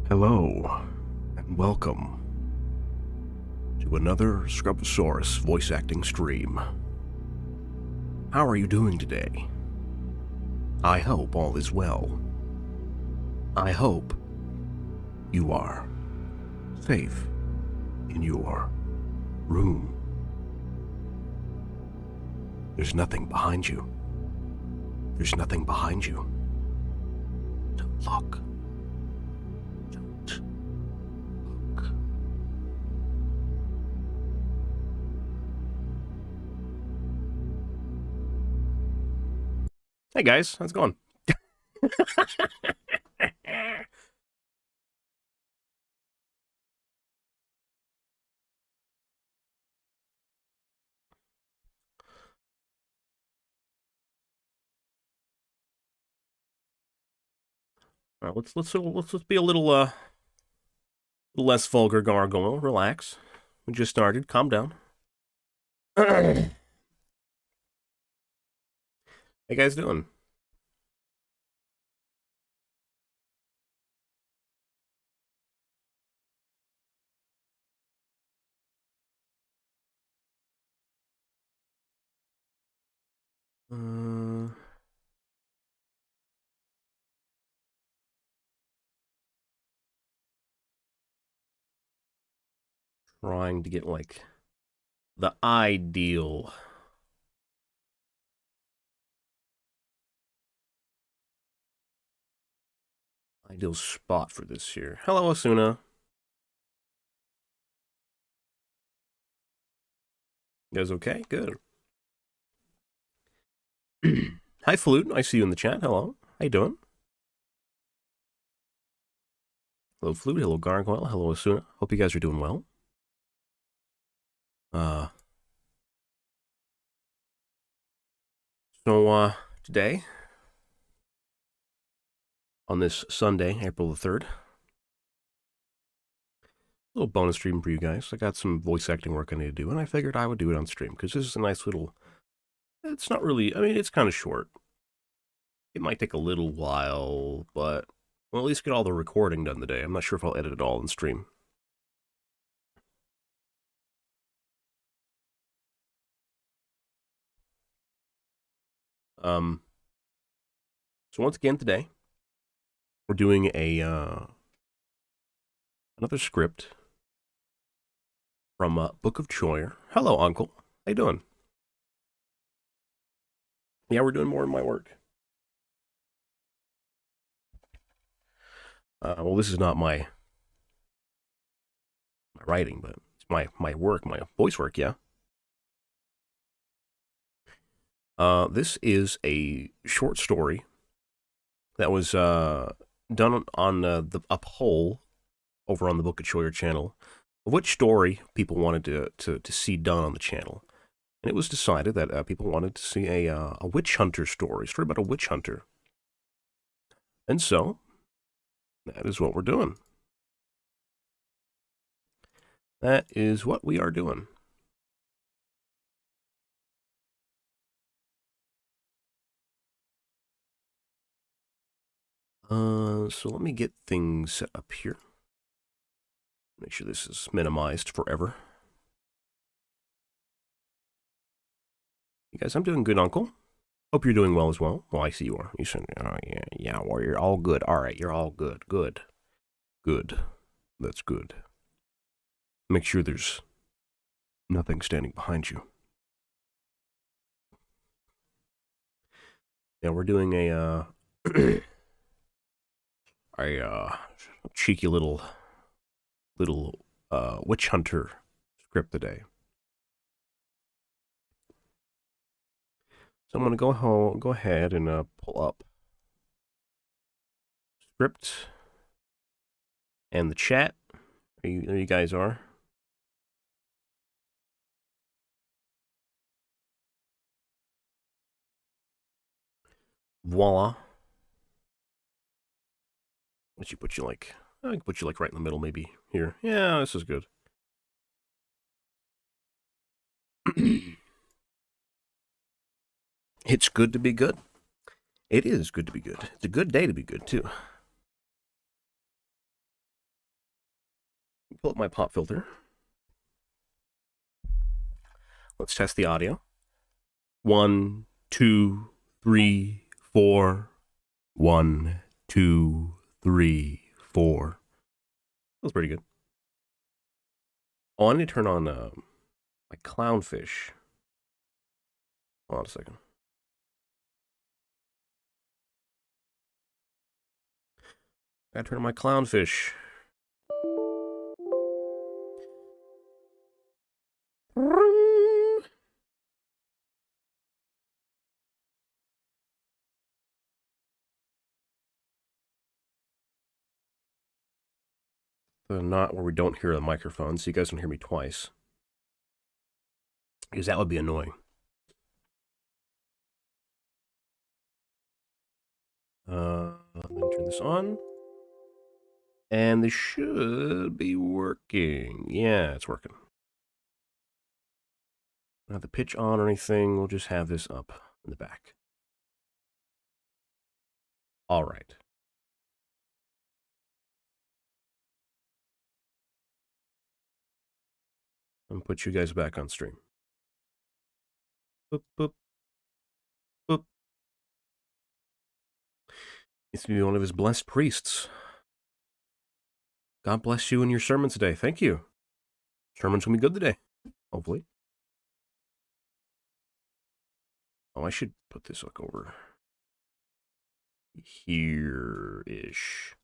Hello, and welcome to another Scrubosaurus voice acting stream. How are you doing today? I hope all is well. I hope you are safe in your room. There's nothing behind you. There's nothing behind you. Don't look. Don't look. Hey guys, how's it going? All right, let's be a little less vulgar gargoyle. Relax. We just started. Calm down. How you guys doing? Uh, Trying to get like the ideal spot for this here. Hello, Asuna. You guys okay? Good. Hi, Flute. I see you in the chat. Hello. How you doing? Hello, Flute. Hello, Gargoyle. Hello, Asuna. Hope you guys are doing well. So today, on this Sunday, April the 3rd, a little bonus stream for you guys. I got some voice acting work I need to do, and I figured I would do it on stream, because this is a nice little... It's not really... I mean, it's kind of short. It might take a little while, but we'll at least get all the recording done today. I'm not sure if I'll edit it all in stream. So once again today, we're doing a another script from Book of Choyer. Hello, Uncle. How you doing? Yeah, we're doing more of my work. Well, this is not my writing, but it's my work, my voice work. Yeah. This is a short story that was done on a poll over on the Book of Choyer channel of which story people wanted to see done on the channel. And it was decided that people wanted to see a witch hunter story about a witch hunter. And so, that is what we're doing. That is what we are doing. So let me get things set up here. Make sure this is minimized forever. You guys, I'm doing good, Uncle. Hope you're doing well as well. Well, I see you are. You said, oh, yeah, well, you're all good. All right, you're all good. Good. That's good. Make sure there's nothing standing behind you. Yeah, we're doing a cheeky little witch hunter script today. So I'm going to go ahead and pull up script and the chat. There you guys are. Voila. What you put you like? I can put you like right in the middle, maybe here. Yeah, this is good. It's good to be good. It is good to be good. It's a good day to be good, too. pull up my pop filter. Let's test the audio. 1, 2, 3, 4. 1, 2, 3, 4. That was pretty good. Oh, I need to turn on my clownfish. Hold on a second. I gotta turn on my clownfish. Not where we don't hear the microphone, so you guys don't hear me twice. Because that would be annoying. Let me turn this on. And this should be working. Yeah, it's working. Not have the pitch on or anything. We'll just have this up in the back. All right. I'm gonna put you guys back on stream. Boop, boop, boop. It's to be one of his blessed priests. God bless you in your sermon today. Thank you. Sermon's gonna be good today, hopefully. Oh, I should put this like over here-ish.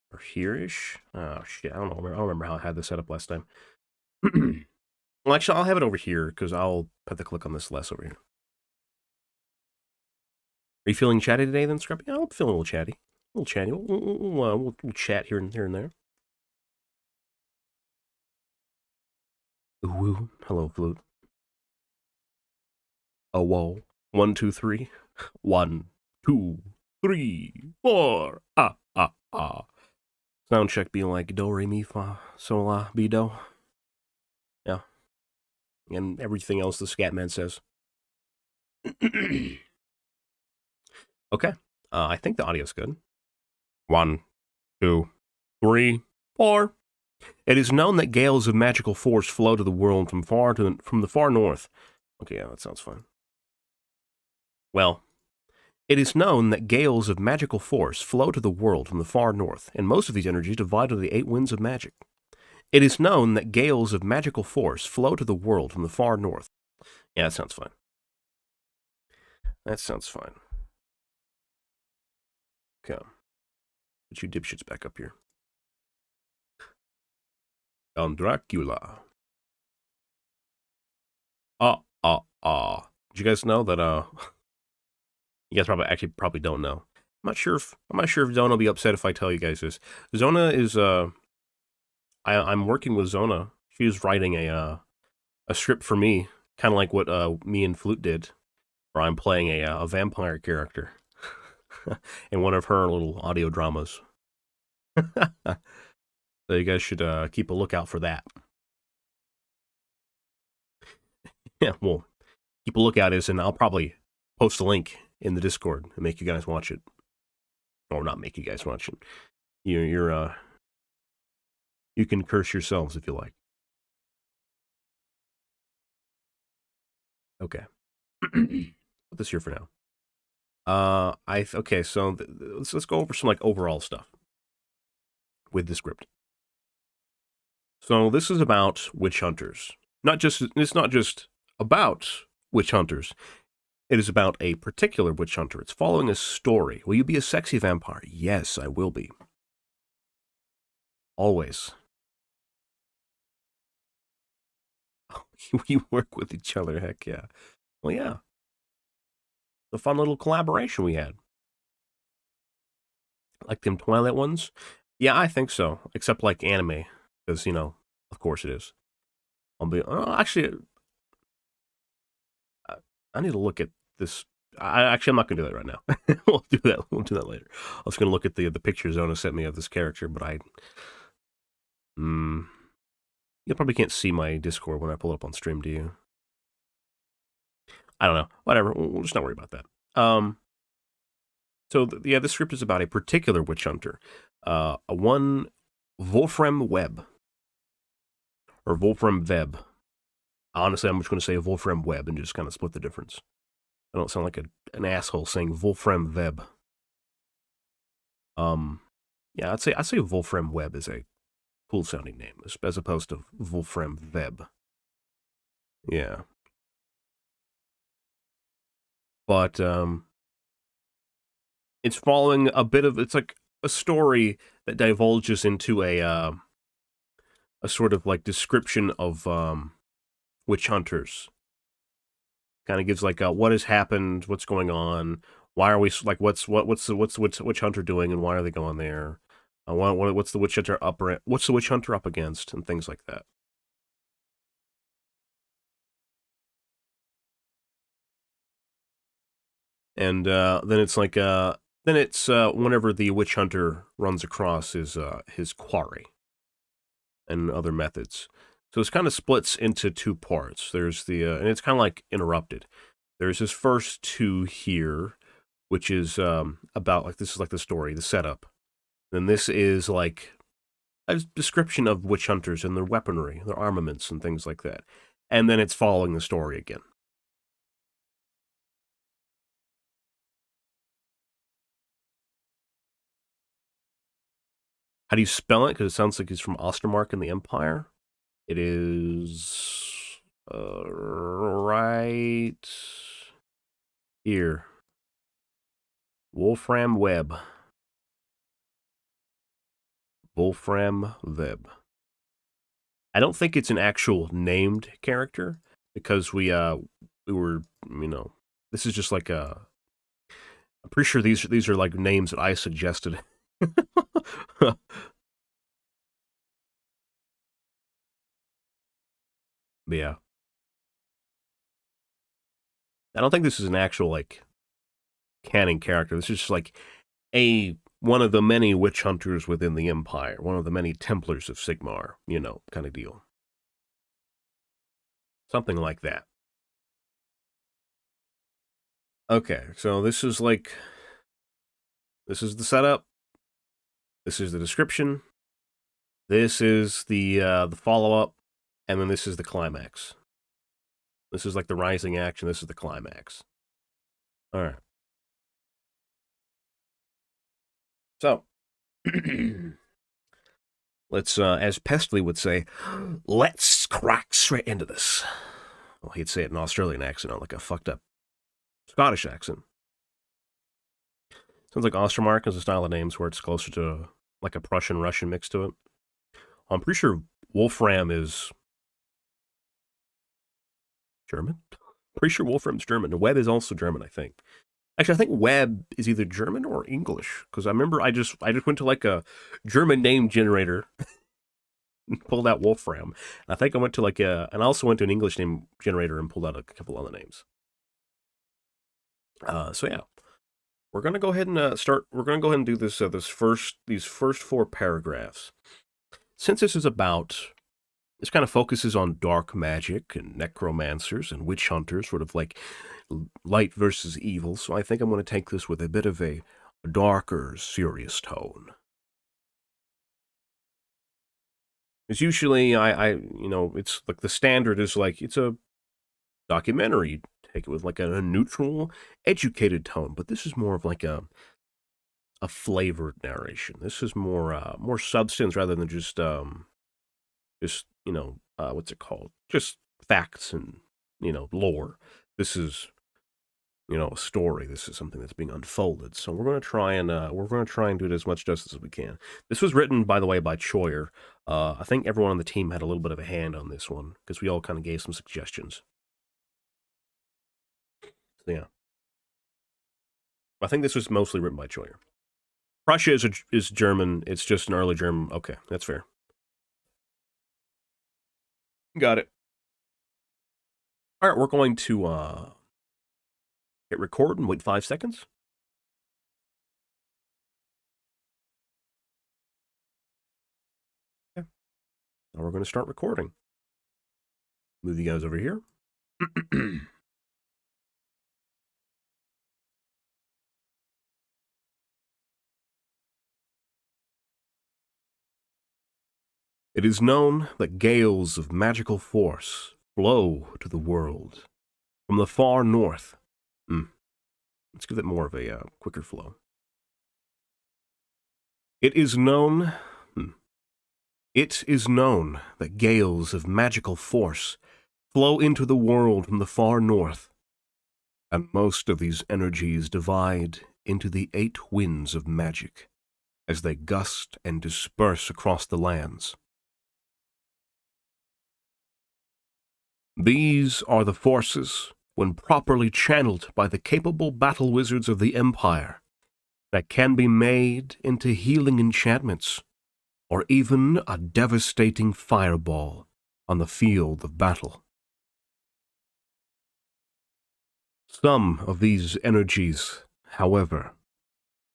Or here-ish? Oh, shit. I don't know. I don't remember how I had this set up last time. Well, actually, I'll have it over here because I'll put the click on this less over here. Are you feeling chatty today then, Scrappy? Yeah, I'm feeling a little chatty. A little chatty. We'll chat here and there. Ooh, hello, flute. Oh, whoa. 1, 2, 3. 1, 2, 3, 4. Sound check being like do, re, mi, fa, sol, la, be, do. Yeah. And everything else the Scatman says. Okay. I think the audio's good. 1, 2, 3, 4. It is known that gales of magical force flow to the world from the far north. Okay, yeah, that sounds fine. Well, it is known that gales of magical force flow to the world from the far north, and most of these energies divide into the 8 winds of magic. It is known that gales of magical force flow to the world from the far north. Yeah, that sounds fine. That sounds fine. Okay. Put you dipshits back up here. On Dracula. Did you guys know that, you guys probably don't know. I'm not sure if Zona will be upset if I tell you guys this. Zona is, I'm working with Zona. She's writing a script for me, kind of like what, me and Flute did, where I'm playing a vampire character in one of her little audio dramas. So you guys should, keep a lookout for that. Yeah, well, keep a lookout and I'll probably post a link in the Discord and make you guys watch it. Or not make you guys watch it. You can curse yourselves if you like. Okay. Put this here for now. Okay, so let's go over some like overall stuff with the script. So this is about witch hunters. It's not just about witch hunters. It is about a particular witch hunter. It's following a story. Will you be a sexy vampire? Yes, I will be. Always. We work with each other, heck yeah. Well, yeah. The fun little collaboration we had. Like them Twilight ones? Yeah, I think so. Except like anime. Because, of course it is. Actually, I need to look at this. I'm not going to do that right now. We'll do that later. I was going to look at the picture Zona sent me of this character, but you probably can't see my Discord when I pull it up on stream, do you? I don't know. Whatever. We'll just not worry about that. So, this script is about a particular witch hunter. One Wolfram Web or Wolfram Web. Honestly, I'm just going to say Wolfram Web and just kind of split the difference. I don't sound like an asshole saying Wolfram Web. Um, yeah, I'd say Wolfram Web is a cool sounding name as opposed to Wolfram Web. Yeah, but it's following a bit of it's like a story that divulges into a sort of like description of witch hunters. Kind of gives like what has happened, what's going on, why are we like what's the witch hunter doing, and why are they going there? What's the witch hunter what's the witch hunter up against, and things like that. And then it's whenever the witch hunter runs across his quarry and other methods. So it's kind of splits into two parts. There's the and it's kind of like interrupted. There's his first two here, which is about like this is like the story, the setup. Then this is like a description of witch hunters and their weaponry, their armaments, and things like that. And then it's following the story again. How do you spell it? Because it sounds like he's from Ostermark in the Empire. It is right here. Wolfram Web. Wolfram Web. I don't think it's an actual named character because we were this is just like a. I'm pretty sure these are like names that I suggested. Yeah, I don't think this is an actual like canon character. This is just like a one of the many witch hunters within the Empire, one of the many Templars of Sigmar, kind of deal. Something like that. Okay, so this is the setup. This is the description. This is the follow up, and then this is the climax. This is like the rising action. This is the climax. All right. So let's, as Pestley would say, let's crack straight into this. Well, he'd say it in an Australian accent, not like a fucked up Scottish accent. Sounds like Ostermark is a style of names where it's closer to like a Prussian Russian mix to it. I'm pretty sure Wolfram is German. Pretty sure Wolfram's German. Webb is also German, I think. Actually, I think Webb is either German or English because I remember I just went to like a German name generator and pulled out Wolfram. And I think I went to and I also went to an English name generator and pulled out a couple other names. So yeah, we're gonna go ahead and start. We're gonna go ahead and do these first four paragraphs. Since this is about this kind of focuses on dark magic and necromancers and witch hunters, sort of like light versus evil. So I think I'm going to take this with a bit of a darker, serious tone. Because usually it's like the standard is like it's a documentary. You take it with like a neutral, educated tone, but this is more of like a flavored narration. This is more substance rather than just what's it called? Just facts and lore. This is a story. This is something that's being unfolded. So we're gonna try and do it as much justice as we can. This was written, by the way, by Choyer. I think everyone on the team had a little bit of a hand on this one because we all kind of gave some suggestions. So yeah, I think this was mostly written by Choyer. Prussia is German. It's just an early German. Okay, that's fair. Got it. All right, we're going to hit record and wait 5 seconds. Okay. Now we're going to start recording. Move you guys over here. It is known that gales of magical force flow to the world from the far north. Let's give it more of a quicker flow. It is known that gales of magical force flow into the world from the far north, and most of these energies divide into the 8 winds of magic as they gust and disperse across the lands. These are the forces, when properly channeled by the capable battle wizards of the Empire, that can be made into healing enchantments, or even a devastating fireball on the field of battle. Some of these energies, however,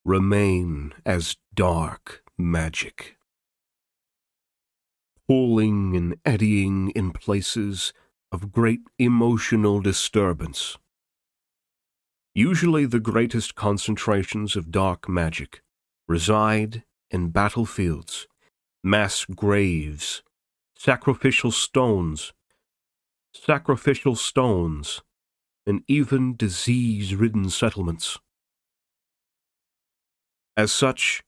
remain as dark magic, pulling and eddying in places of great emotional disturbance. Usually the greatest concentrations of dark magic reside in battlefields, mass graves, sacrificial stones, and even disease-ridden settlements. As such,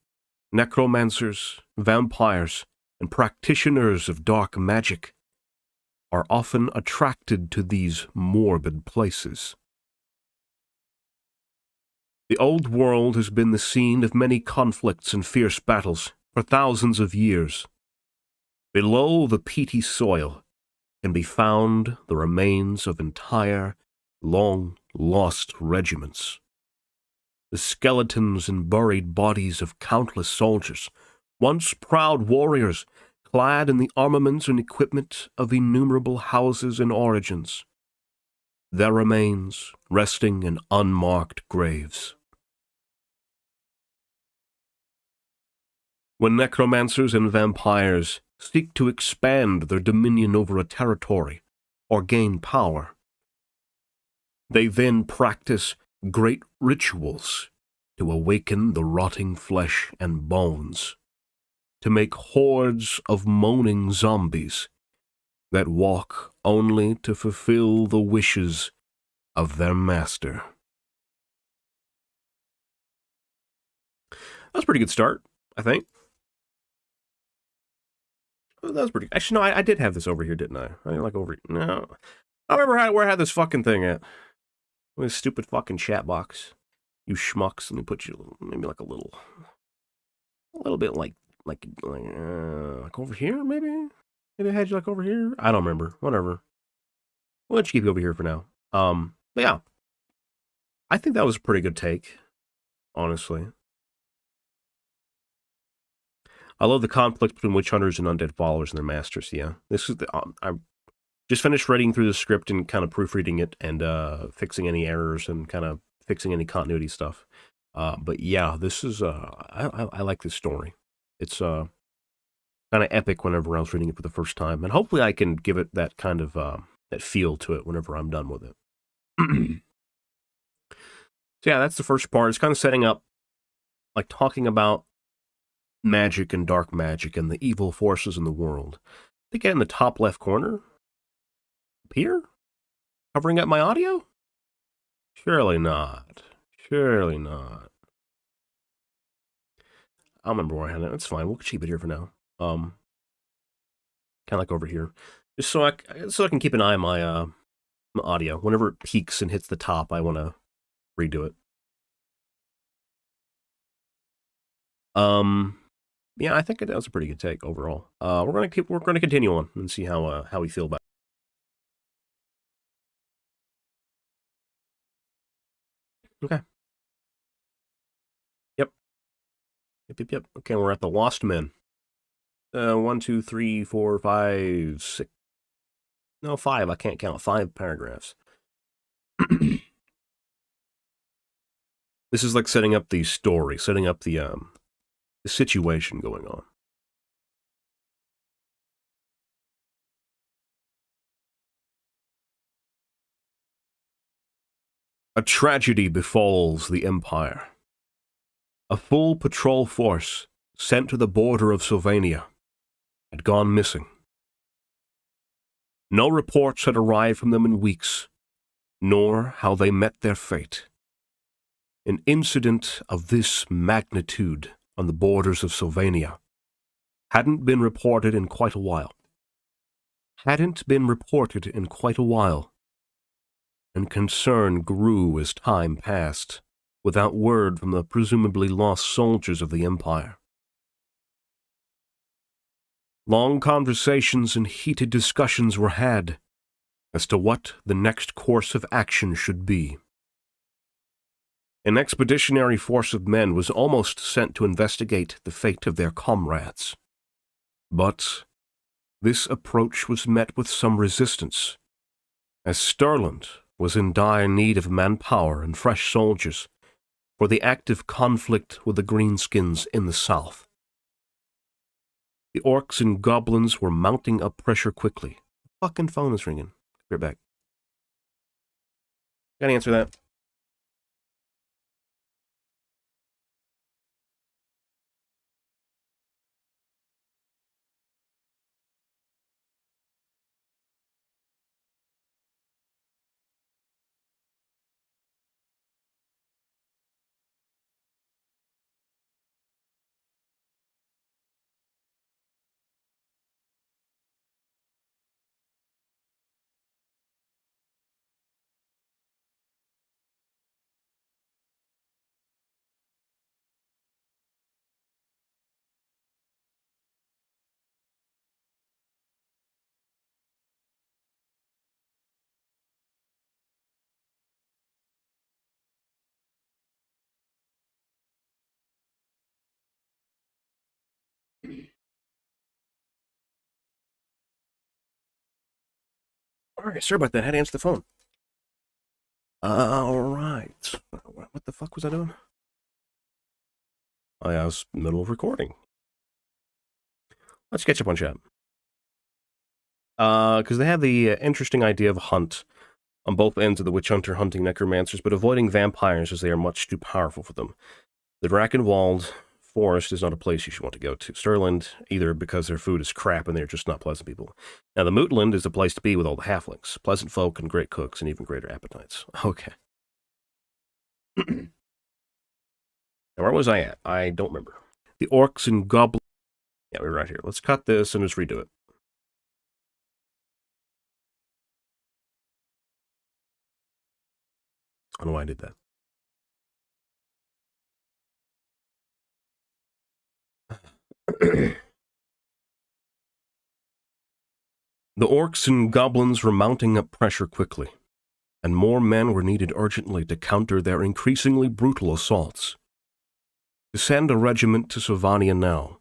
necromancers, vampires, and practitioners of dark magic are often attracted to these morbid places. The old world has been the scene of many conflicts and fierce battles for thousands of years. Below the peaty soil can be found the remains of entire, long-lost regiments. The skeletons and buried bodies of countless soldiers, once proud warriors, clad in the armaments and equipment of innumerable houses and origins, their remains resting in unmarked graves. When necromancers and vampires seek to expand their dominion over a territory or gain power, they then practice great rituals to awaken the rotting flesh and bones, to make hordes of moaning zombies that walk only to fulfill the wishes of their master. That's a pretty good start, I think. That was pretty. Actually, no, I did have this over here, didn't I? I like over. No, I remember where I had this fucking thing at. This stupid fucking chat box. You schmucks, and they put you maybe like a little bit like over here, maybe. Maybe I had you like over here. I don't remember. Whatever. We'll let you keep you over here for now. But yeah, I think that was a pretty good take, honestly. I love the conflict between witch hunters and undead followers and their masters. Yeah, this is I just finished reading through the script and kind of proofreading it and fixing any errors and kind of fixing any continuity stuff. But yeah, this is I like this story. It's kind of epic whenever I was reading it for the first time, and hopefully I can give it that kind of that feel to it whenever I'm done with it. So yeah, that's the first part. It's kind of setting up, like talking about magic and dark magic and the evil forces in the world. I think in the top left corner, up here, covering up my audio? Surely not. Surely not. I don't remember where I had it. That's fine. We'll keep it here for now. Kind of like over here, just so I can keep an eye on my audio. Whenever it peaks and hits the top, I want to redo it. Yeah, I think that was a pretty good take overall. We're gonna continue on and see how we feel about it. Okay. Yep. Okay, we're at the Lost Men. 1, 2, 3, 4, 5, 6. No, 5. I can't count. 5 paragraphs. This is like setting up the story, setting up the situation going on. A tragedy befalls the Empire. A full patrol force sent to the border of Sylvania, had gone missing. No reports had arrived from them in weeks, nor how they met their fate. An incident of this magnitude on the borders of Sylvania hadn't been reported in quite a while. And concern grew as time passed, without word from the presumably lost soldiers of the Empire. Long conversations and heated discussions were had as to what the next course of action should be. An expeditionary force of men was almost sent to investigate the fate of their comrades. But this approach was met with some resistance, as Stirland was in dire need of manpower and fresh soldiers for the active conflict with the Greenskins in the south. The orcs and goblins were mounting up pressure quickly. The fucking phone is ringing. Be right back. Gotta answer that. All right, sorry about that. I had to answer the phone. All right. What the fuck was I doing? I was in the middle of recording. Let's catch up on chat. Because they have the interesting idea of a hunt on both ends of the witch hunter hunting necromancers, but avoiding vampires as they are much too powerful for them. The Drakenwald forest is not a place you should want to go to. Stirland, either because their food is crap and they're just not pleasant people. Now, the Mootland is the place to be with all the halflings. Pleasant folk and great cooks and even greater appetites. Okay. Now, where was I at? I don't remember. The orcs and goblins. Yeah, we're right here. Let's cut this and just redo it. I don't know why I did that. The orcs and goblins were mounting up pressure quickly, and more men were needed urgently to counter their increasingly brutal assaults. To send a regiment to Sylvania now.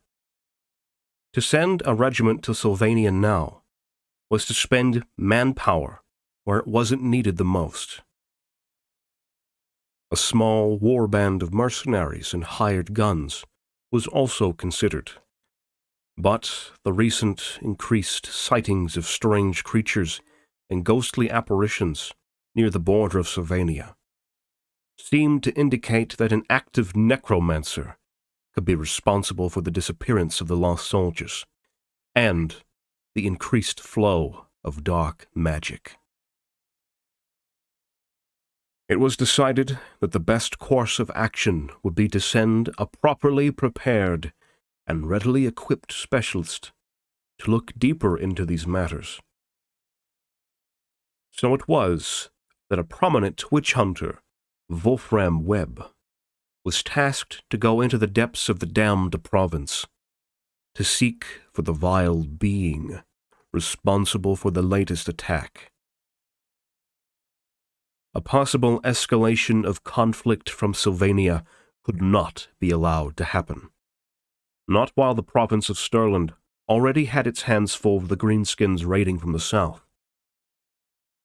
To send a regiment to Sylvania now was to spend manpower where it wasn't needed the most. A small war band of mercenaries and hired guns was also considered. But the recent increased sightings of strange creatures and ghostly apparitions near the border of Sylvania seemed to indicate that an active necromancer could be responsible for the disappearance of the lost soldiers and the increased flow of dark magic. It was decided that the best course of action would be to send a properly prepared and readily equipped specialist to look deeper into these matters. So it was that a prominent witch hunter, Wolfram Webb, was tasked to go into the depths of the damned province to seek for the vile being responsible for the latest attack. A possible escalation of conflict from Sylvania could not be allowed to happen. Not while the province of Stirland already had its hands full of the Greenskins raiding from the south.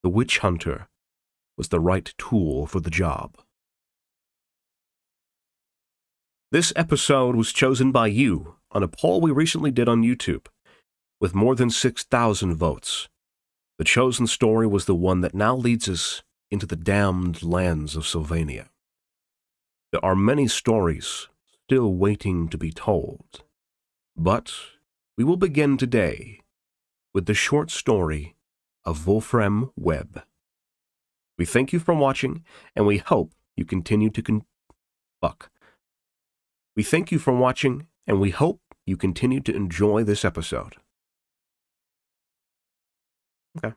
The witch hunter was the right tool for the job. This episode was chosen by you on a poll we recently did on YouTube, with more than 6,000 votes. The chosen story was the one that now leads us into the damned lands of Sylvania. There are many stories still waiting to be told, but We will begin today with the short story of Wolfram Webb. We thank you for watching, and we hope you continue to We thank you for watching, and we hope you continue to enjoy this episode. Okay.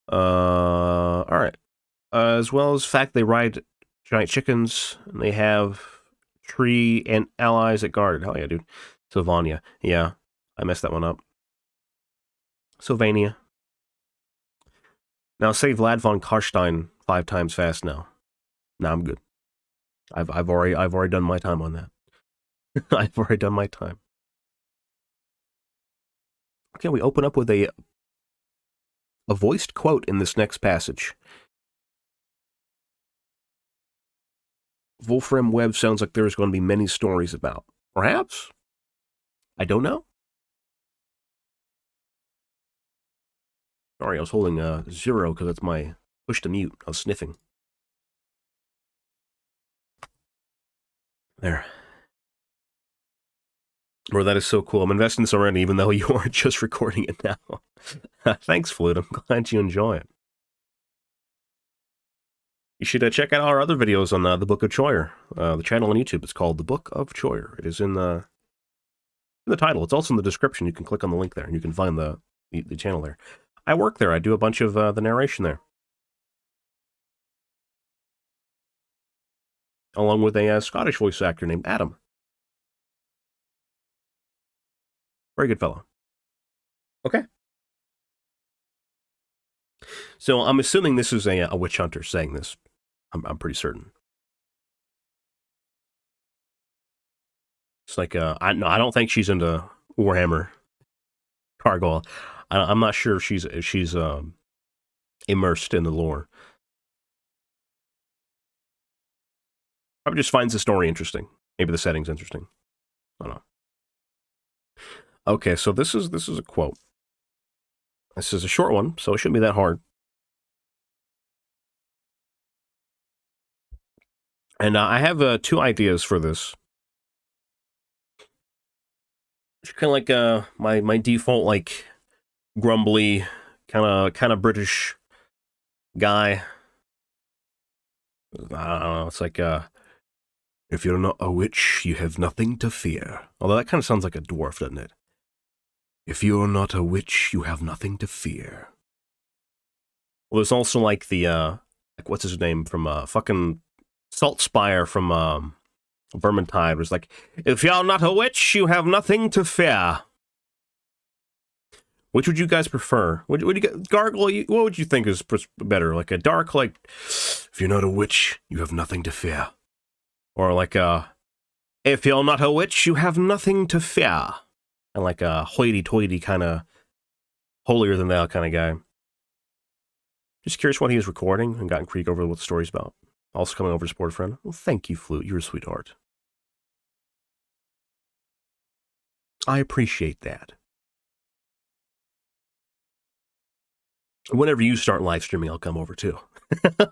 All right. As well as fact, they ride giant chickens, and they have tree and allies that guard. Hell yeah, dude. Sylvania. Yeah, I messed that one up. Sylvania. Now say Vlad von Karstein 5 times fast now. Now I'm good. I've already done my time on that. I've already done my time. Okay, we open up with a voiced quote in this next passage. Wolfram Webb sounds like there's going to be many stories about. Perhaps? I don't know. Sorry, I was holding 0 because that's my push to mute. I was sniffing. There. Bro, that is so cool. I'm investing this already, even though you aren't just recording it now. Thanks, Flute. I'm glad you enjoy it. You should check out our other videos on the Book of Choyer. The channel on YouTube. It's called The Book of Choyer. It is in the title. It's also in the description. You can click on the link there, and you can find the channel there. I work there. I do a bunch of the narration there. Along with a Scottish voice actor named Adam. Very good fellow. Okay. So I'm assuming this is a witch hunter saying this. I'm pretty certain. It's like I don't think she's into Warhammer Cargol. I'm not sure if she's immersed in the lore. Probably just finds the story interesting. Maybe the setting's interesting. I don't know. Okay, so this is a quote. This is a short one, so it shouldn't be that hard. And I have 2 ideas for this. It's kind of like my default like grumbly kind of British guy. I don't know. It's like if you're not a witch, you have nothing to fear. Although that kind of sounds like a dwarf, doesn't it? If you're not a witch, you have nothing to fear. Well, there's also like the like what's his name from fucking Saltspire from Vermintide was like, if you're not a witch, you have nothing to fear. Which would you guys prefer? Would you get Gargle? What would you think is better? Like a dark, like, if you're not a witch, you have nothing to fear. Or like if you're not a witch, you have nothing to fear. And like a hoity-toity kind of holier than thou kind of guy. Just curious what he was recording and gotten Creek over what the story's about. Also coming over to support a friend. Well, thank you, Flute. You're a sweetheart. I appreciate that. Whenever you start live streaming, I'll come over too. What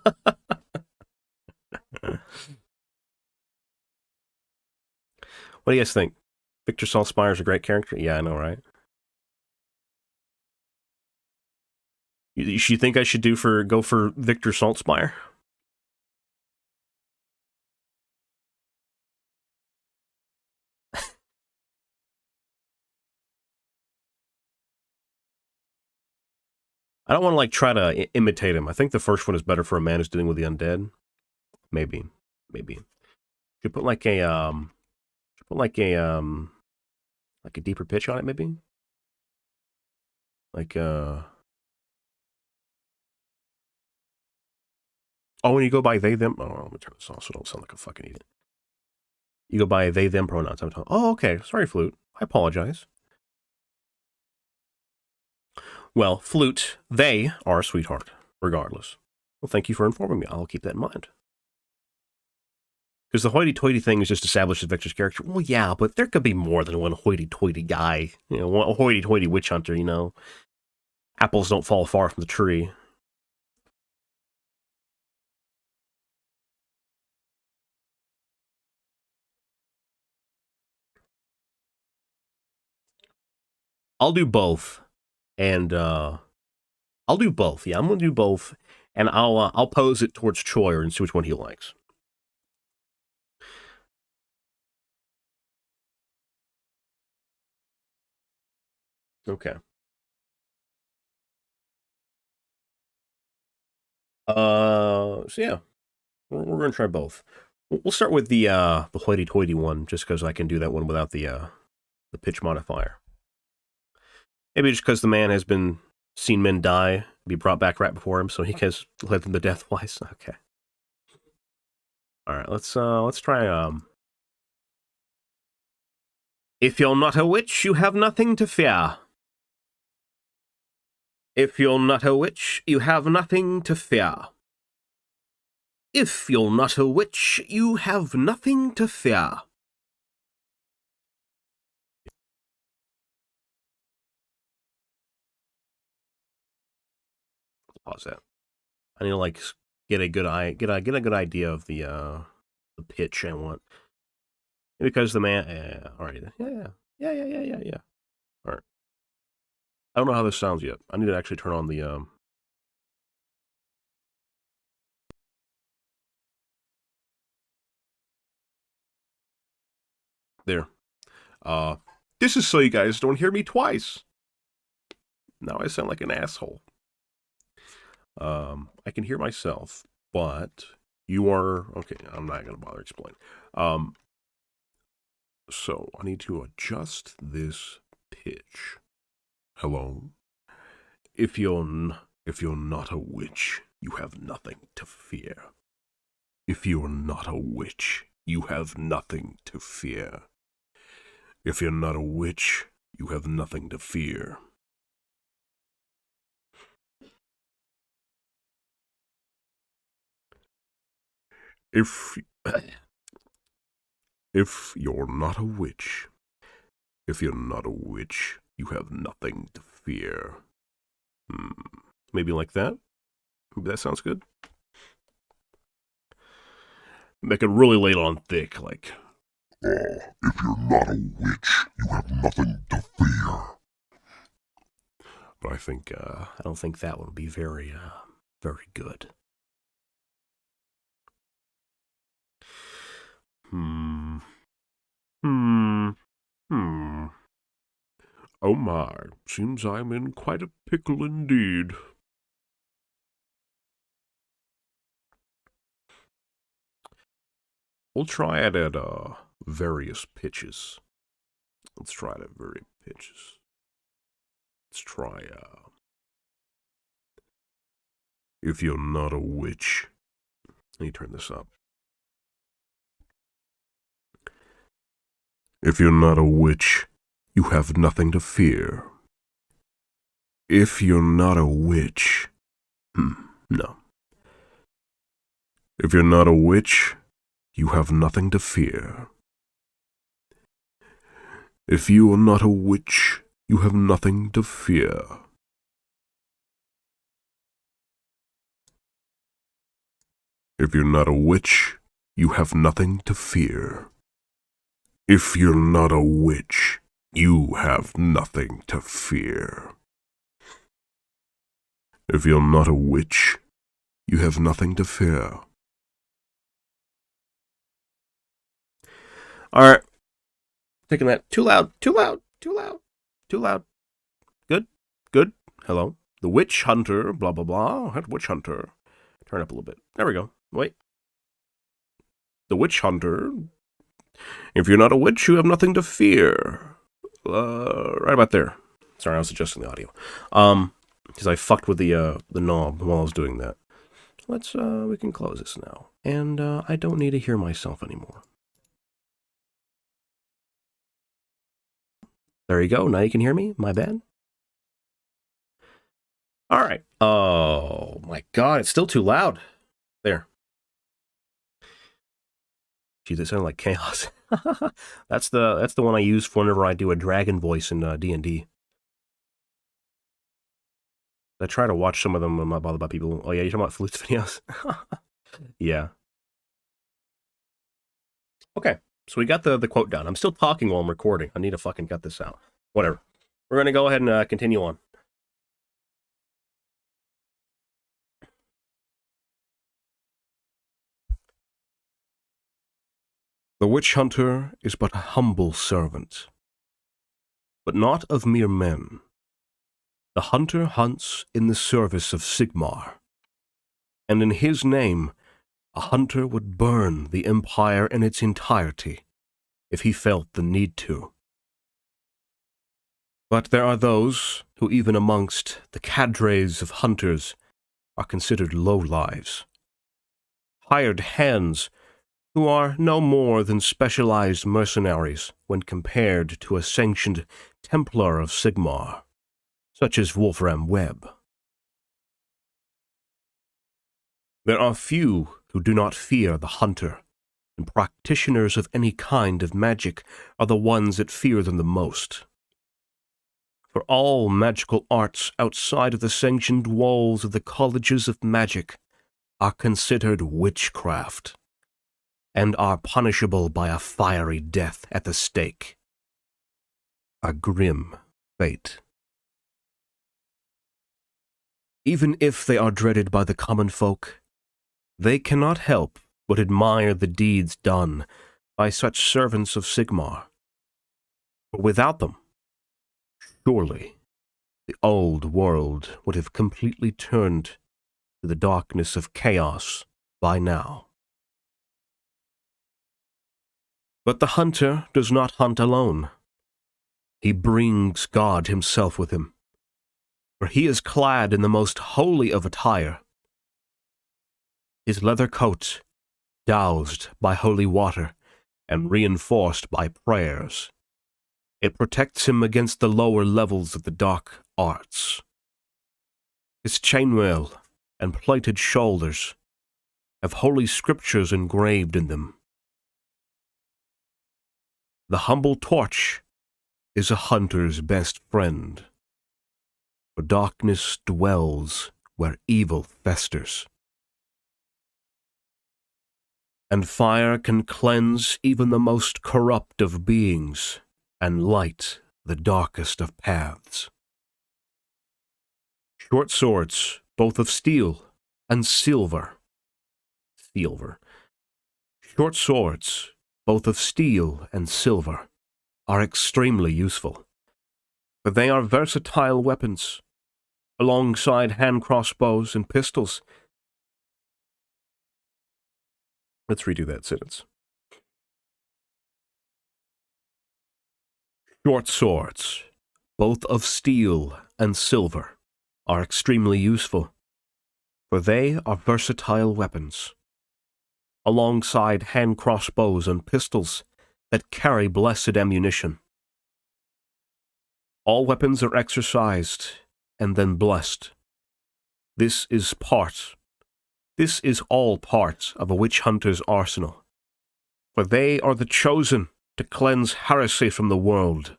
do you guys think? Victor Saltspire's a great character? Yeah, I know, right? You think I should go for Victor Saltspire? I don't want to like try to imitate him. I think the first one is better for a man who's dealing with the undead. Maybe. Should put like a deeper pitch on it, maybe. Like oh, when you go by they them. Oh, let me turn this off so I don't sound like a fucking idiot. You go by they them pronouns. Oh, okay. Sorry, Flute. I apologize. Well, Flute, they are a sweetheart, regardless. Well, thank you for informing me. I'll keep that in mind. Because the hoity-toity thing is just established as Victor's character. Well, yeah, but there could be more than one hoity-toity guy. You know, one hoity-toity witch hunter, you know. Apples don't fall far from the tree. I'll do both, and I'll do both. Yeah, I'm gonna do both, and I'll pose it towards Choyer and see which one he likes. Okay. So yeah, we're gonna try both. We'll start with the hoity-toity one, just because I can do that one without the pitch modifier. Maybe just because the man has been seen men die, be brought back right before him, so he has led them to death twice. Okay. All right. Let's try If you're not a witch, you have nothing to fear. If you're not a witch, you have nothing to fear. If you're not a witch, you have nothing to fear. Pause that. I need to like get a good good idea of the pitch I want. Because the man, all right, yeah. All right. I don't know how this sounds yet. I need to actually turn on the there. Uh, this is so you guys don't hear me twice. Now I sound like an asshole. I can hear myself, but you are okay. I'm not gonna bother explaining. So I need to adjust this pitch. Hello. If you're not a witch, you have nothing to fear. If you're not a witch, you have nothing to fear. If you're not a witch, you have nothing to fear. If if you're not a witch, if you're not a witch, you have nothing to fear. Maybe like that? Maybe that sounds good. Make it really lay on thick, like. If you're not a witch, you have nothing to fear. But I don't think that would be very good. Hmm. Oh my, seems I'm in quite a pickle indeed. We'll try it at various pitches. Let's try it at various pitches. Let's try If you're not a witch. Let me turn this up. If you're not a witch, you have nothing to fear. If you're not a witch. No. If you're not a witch, you have nothing to fear. If you are not a witch, you have nothing to fear. If you're not a witch, you have nothing to fear. If you're not a witch, you have nothing to fear. If you're not a witch, you have nothing to fear. Alright. Taking that. Too loud. Good. Hello. The witch hunter, blah, blah, blah. Witch hunter. Turn up a little bit. There we go. Wait. The witch hunter. If you're not a witch, you have nothing to fear. Right about there. Sorry, I was adjusting the audio. Because I fucked with the knob while I was doing that. We can close this now. And I don't need to hear myself anymore. There you go. Now you can hear me. My bad. All right. Oh my god, it's still too loud. There. Gee, that sounded like chaos. That's the one I use for whenever I do a dragon voice in D&D. I try to watch some of them. I'm not bothered by people. Oh yeah, you're talking about flutes videos? Yeah. Okay, so we got the quote down. I'm still talking while I'm recording. I need to fucking cut this out. Whatever. We're going to go ahead and continue on. The witch hunter is but a humble servant, but not of mere men. The hunter hunts in the service of Sigmar, and in his name a hunter would burn the empire in its entirety if he felt the need to. But there are those who, even amongst the cadres of hunters, are considered lowlives, hired hands who are no more than specialized mercenaries when compared to a sanctioned Templar of Sigmar, such as Wolfram Webb. There are few who do not fear the hunter, and practitioners of any kind of magic are the ones that fear them the most. For all magical arts outside of the sanctioned walls of the colleges of magic are considered witchcraft, and are punishable by a fiery death at the stake. A grim fate. Even if they are dreaded by the common folk, they cannot help but admire the deeds done by such servants of Sigmar. For without them, surely the old world would have completely turned to the darkness of chaos by now. But the hunter does not hunt alone. He brings God himself with him, for he is clad in the most holy of attire. His leather coat, doused by holy water and reinforced by prayers, it protects him against the lower levels of the dark arts. His chainmail and plated shoulders have holy scriptures engraved in them. The humble torch is a hunter's best friend, for darkness dwells where evil festers. And fire can cleanse even the most corrupt of beings and light the darkest of paths. Short swords, both of steel and silver. Short swords, both of steel and silver, are extremely useful, for they are versatile weapons, alongside hand crossbows and pistols. Let's redo that sentence. Short swords, both of steel and silver, are extremely useful, for they are versatile weapons, alongside hand crossbows and pistols that carry blessed ammunition. All weapons are exercised and then blessed. This is all part of a witch hunter's arsenal, for they are the chosen to cleanse heresy from the world.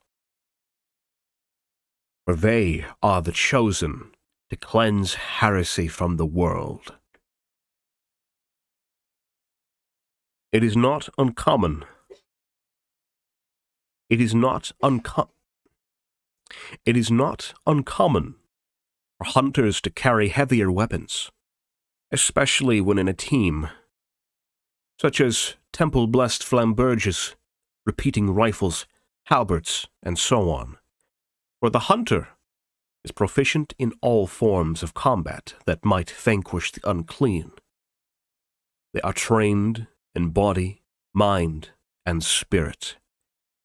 For they are the chosen to cleanse heresy from the world. It is not uncommon. It is not uncommon for hunters to carry heavier weapons, especially when in a team, such as temple-blessed flamberges, repeating rifles, halberds, and so on. For the hunter is proficient in all forms of combat that might vanquish the unclean. They are trained in body, mind, and spirit,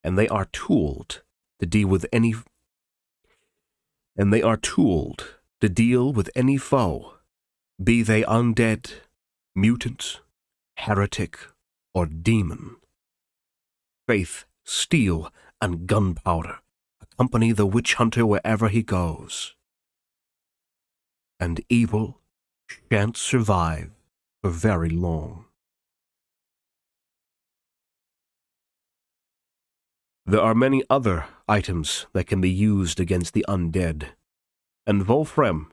and they are tooled to deal with any foe, be they undead, mutant, heretic, or demon. Faith, steel, and gunpowder accompany the witch hunter wherever he goes, and evil shan't survive for very long. There are many other items that can be used against the undead, and Wolfram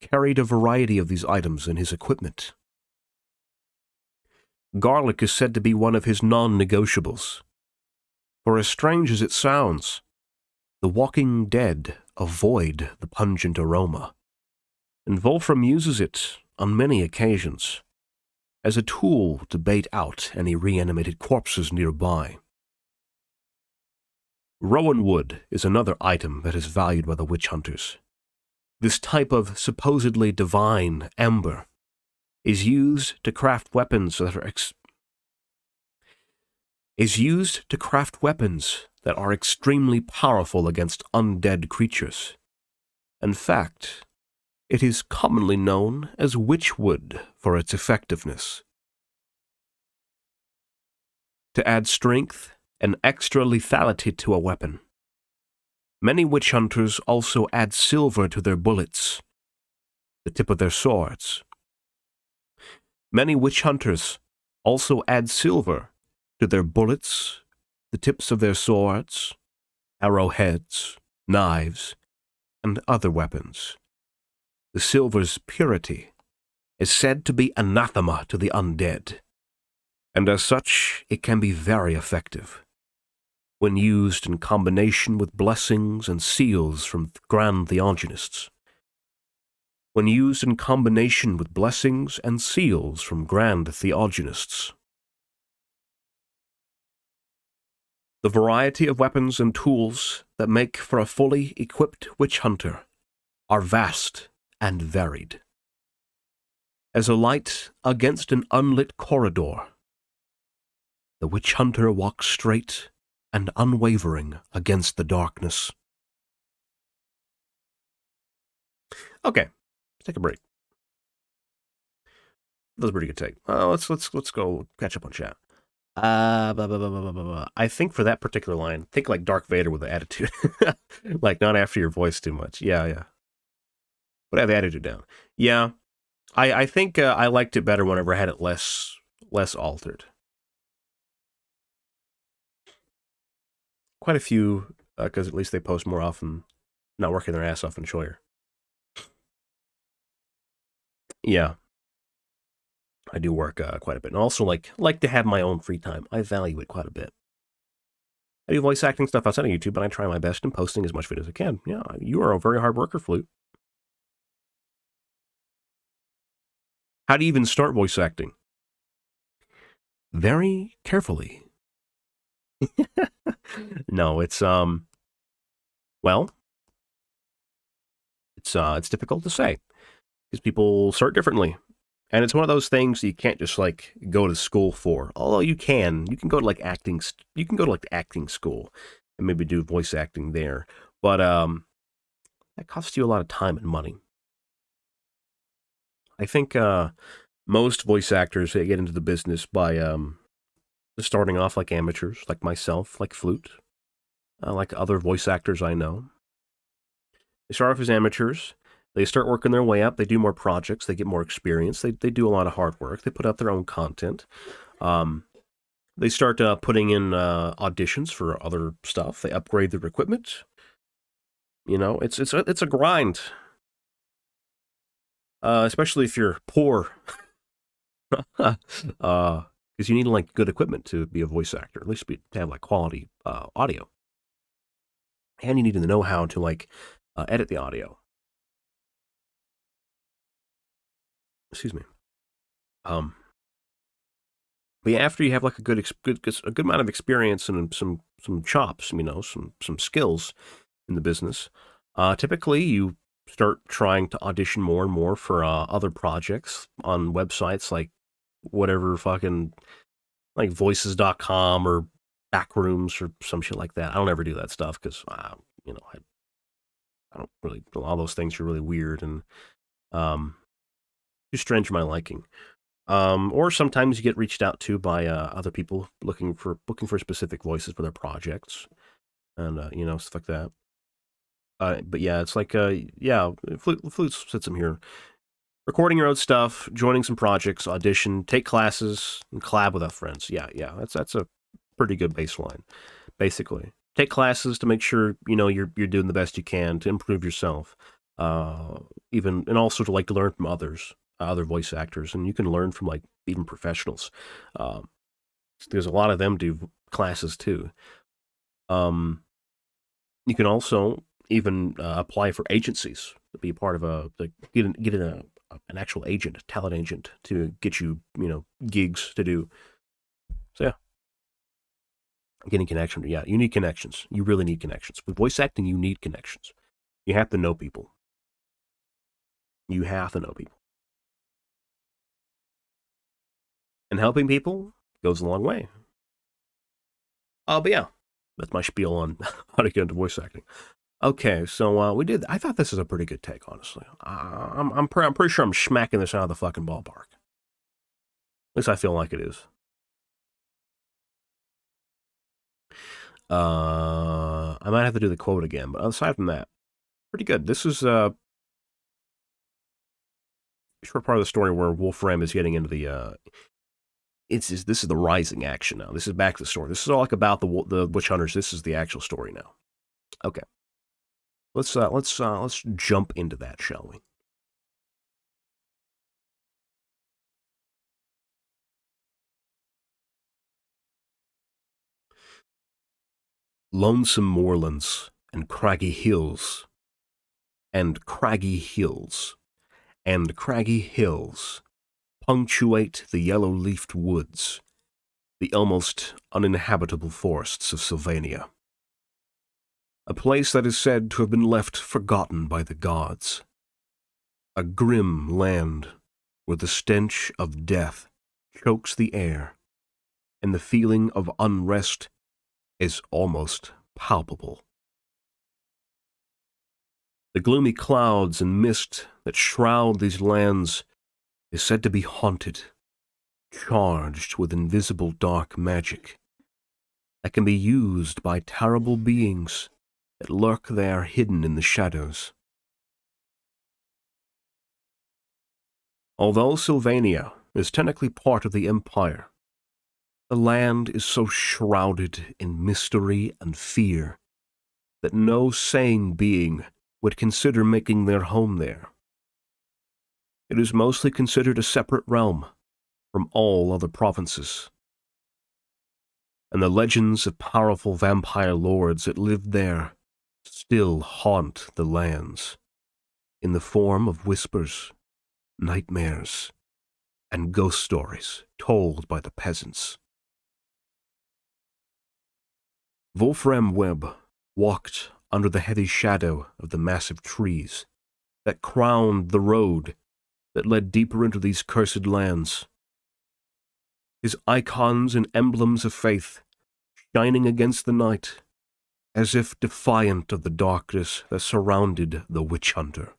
carried a variety of these items in his equipment. Garlic is said to be one of his non-negotiables. For as strange as it sounds, The walking dead avoid the pungent aroma, and Wolfram uses it on many occasions as a tool to bait out any reanimated corpses nearby. Rowan wood is another item that is valued by the witch hunters. This type of supposedly divine amber is used to craft weapons that are extremely powerful against undead creatures. In fact, it is commonly known as witchwood for its effectiveness. To add strength and extra lethality to a weapon, many witch hunters also add silver to their bullets, the tip of their swords. Many witch hunters also add silver to their bullets, the tips of their swords, arrowheads, knives, and other weapons. The silver's purity is said to be anathema to the undead, and as such it can be very effective when used in combination with blessings and seals from grand theogonists. When used in combination with blessings and seals from grand theogonists. The variety of weapons and tools that make for a fully equipped witch hunter are vast and varied. As a light against an unlit corridor, the witch hunter walks straight and unwavering against the darkness. Okay, let's take a break. That was a pretty good take. Let's go catch up on chat. I think for that particular line, think like Darth Vader with the attitude. Like, not after your voice too much. Yeah. But I have the attitude down. Yeah, I think I liked it better whenever I had it less altered. Quite a few, because at least they post more often, not working their ass off in Choyer. Yeah. I do work quite a bit. And also like to have my own free time. I value it quite a bit. I do voice acting stuff outside of YouTube, but I try my best in posting as much of it as I can. Yeah, you are a very hard worker, Flute. How do you even start voice acting? Very carefully. No, it's well, it's difficult to say because people start differently. And it's one of those things you can't just like go to school for. Although you can go to like acting school and maybe do voice acting there. But that costs you a lot of time and money. I think most voice actors get into the business by starting off like amateurs, like myself, like Flute, like other voice actors I know. They start off as amateurs. They start working their way up. They do more projects. They get more experience. They do a lot of hard work. They put out their own content. They start putting in auditions for other stuff. They upgrade their equipment. You know, it's a grind. Especially if you're poor. Because you need like good equipment to be a voice actor. At least to have like quality audio. And you need to know how to like edit the audio. Excuse me. But yeah, after you have like a good amount of experience and some chops, you know, some skills in the business, typically you start trying to audition more and more for other projects on websites like whatever fucking like voices.com or Backrooms or some shit like that. I don't ever do that stuff because you know, I don't really, all those things are really weird and too strange for my liking. Or sometimes you get reached out to by other people looking for specific voices for their projects, and you know, stuff like that. But yeah, it's like Flute sits in here, recording your own stuff, joining some projects, audition, take classes, and collab with our friends. Yeah, that's a pretty good baseline. Basically, take classes to make sure you know you're doing the best you can to improve yourself. And also to like to learn from others. Other voice actors, and you can learn from like even professionals. There's a lot of them do classes too. You can also even apply for agencies to be part of an actual agent, a talent agent, to get you, gigs to do. So yeah, getting connections. Yeah, you need connections. You really need connections. With voice acting, you need connections. You have to know people. You have to know people. And helping people goes a long way. But yeah, that's my spiel on how to get into voice acting. Okay, so we did. I thought this is a pretty good take, honestly. I'm pretty sure I'm smacking this out of the fucking ballpark. At least I feel like it is. I might have to do the quote again, but aside from that, pretty good. This is short part of the story where Wolfram is getting into the. This is the rising action now. This is back to the story. This is all like about the witch hunters. This is the actual story now. Okay, let's jump into that, shall we? Lonesome moorlands and craggy hills, and craggy hills, and craggy hills punctuate the yellow-leafed woods, the almost uninhabitable forests of Sylvania. A place that is said to have been left forgotten by the gods. A grim land where the stench of death chokes the air, and the feeling of unrest is almost palpable. The gloomy clouds and mist that shroud these lands is said to be haunted, charged with invisible dark magic that can be used by terrible beings that lurk there hidden in the shadows. Although Sylvania is technically part of the Empire, the land is so shrouded in mystery and fear that no sane being would consider making their home there. It is mostly considered a separate realm from all other provinces, and the legends of powerful vampire lords that lived there still haunt the lands in the form of whispers, nightmares, and ghost stories told by the peasants. Wolfram Webb walked under the heavy shadow of the massive trees that crowned the road that led deeper into these cursed lands. His icons and emblems of faith shining against the night, as if defiant of the darkness that surrounded the witch hunter.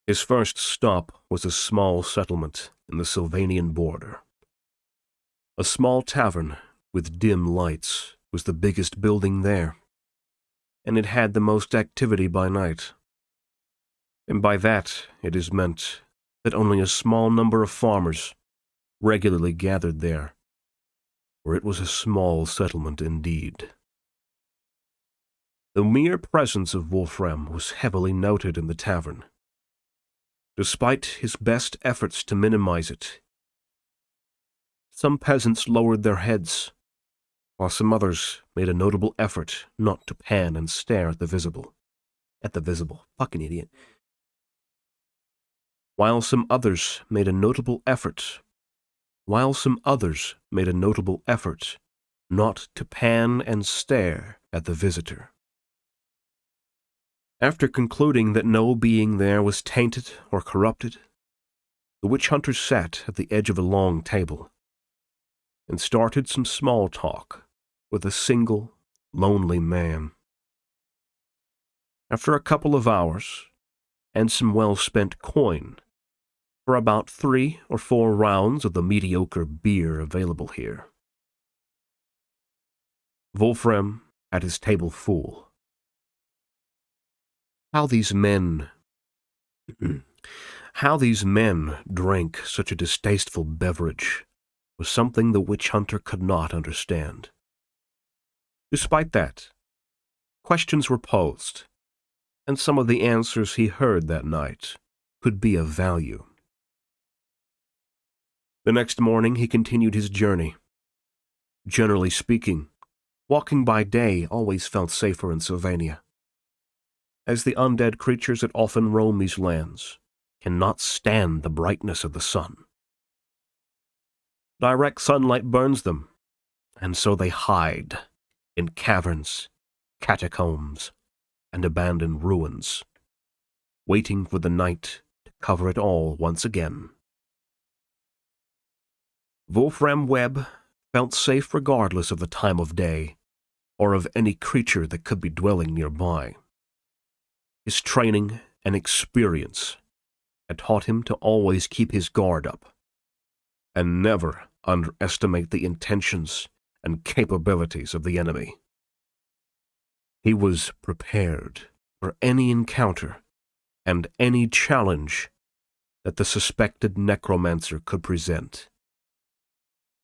His first stop was a small settlement in the Sylvanian border. A small tavern with dim lights was the biggest building there, and it had the most activity by night. And by that it is meant that only a small number of farmers regularly gathered there, for it was a small settlement indeed. The mere presence of Wolfram was heavily noted in the tavern. Despite his best efforts to minimize it, some peasants lowered their heads, while some others made a notable effort not to pan and stare at the visible. Fucking idiot. While some others made a notable effort not to pan and stare at the visitor. After concluding that no being there was tainted or corrupted, the witch hunter sat at the edge of a long table and started some small talk with a single, lonely man. After a couple of hours, and some well-spent coin for about 3 or 4 rounds of the mediocre beer available here, Wolfram had his table full. How these men drank such a distasteful beverage was something the witch hunter could not understand. Despite that, questions were posed, and some of the answers he heard that night could be of value. The next morning he continued his journey. Generally speaking, Walking by day always felt safer in Sylvania, as the undead creatures that often roam these lands cannot stand the brightness of the sun. Direct sunlight burns them, and so they hide in caverns, catacombs, and abandoned ruins, waiting for the night to cover it all once again. Wolfram Webb felt safe regardless of the time of day or of any creature that could be dwelling nearby. His training and experience had taught him to always keep his guard up and never underestimate the intentions and capabilities of the enemy. He was prepared for any encounter and any challenge that the suspected necromancer could present.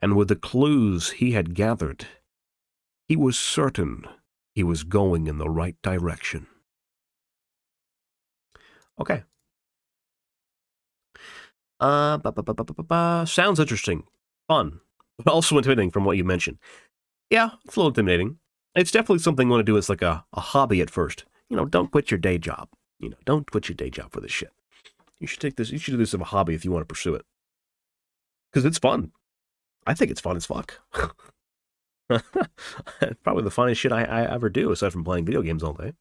And with the clues he had gathered, he was certain he was going in the right direction. Okay. Sounds interesting. Fun. But also intimidating from what you mentioned. Yeah, it's a little intimidating. It's definitely something you want to do as like a hobby at first. Don't quit your day job. Don't quit your day job for this shit. You should do this as a hobby if you want to pursue it. Because it's fun. I think it's fun as fuck. Probably the funniest shit I ever do, aside from playing video games all day.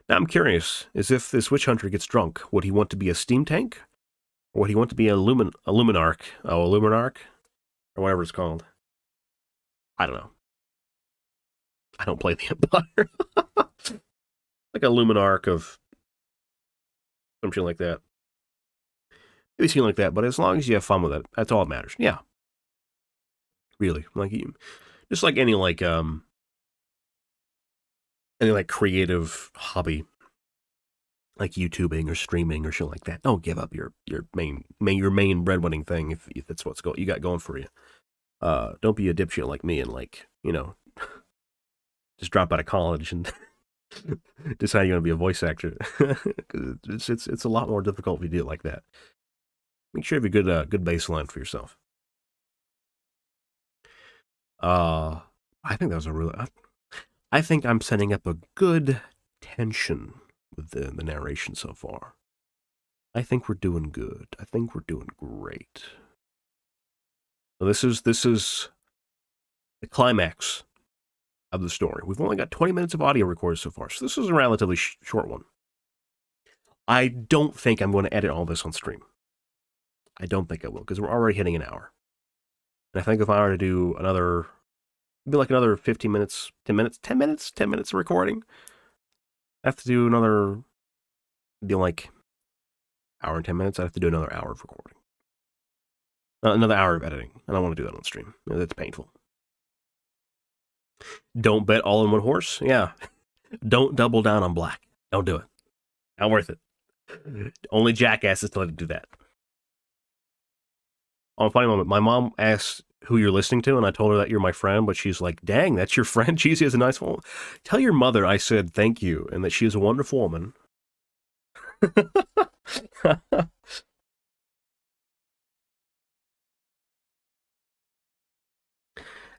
Now I'm curious, as if this witch hunter gets drunk, would he want to be a steam tank? Or would he want to be a luminarch? Oh, a luminarch? Or whatever it's called. I don't know. I don't play the Empire. Like a luminarch of some shit like that. Maybe something like that, but as long as you have fun with it, that's all that matters. Yeah. Really. Just like any creative hobby, like YouTubing or streaming or shit like that. Don't give up your main breadwinning thing if that's what's you got going for you. Don't be a dipshit like me and just drop out of college and decide you want to be a voice actor. Because it's a lot more difficult if you do it like that. Make sure you have a good baseline for yourself. I think that was I think I'm setting up a good tension with the narration so far. I think we're doing good. I think we're doing great. So this is the climax of the story. We've only got 20 minutes of audio recorded so far, so this is a relatively short one. I don't think I'm going to edit all this on stream. I don't think I will, because we're already hitting an hour. And I think if I were to do another 15 minutes, 10 minutes of recording, I have to do another, hour and 10 minutes. I have to do another hour of recording. Another hour of editing. I don't want to do that on stream. That's painful. Don't bet all on one horse. Yeah. Don't double down on black. Don't do it. Not worth it. Only jackasses to let it do that. On a funny moment, my mom asked who you're listening to, and I told her that you're my friend, but she's like, dang, that's your friend? She has a nice one. Tell your mother I said thank you, and that she is a wonderful woman.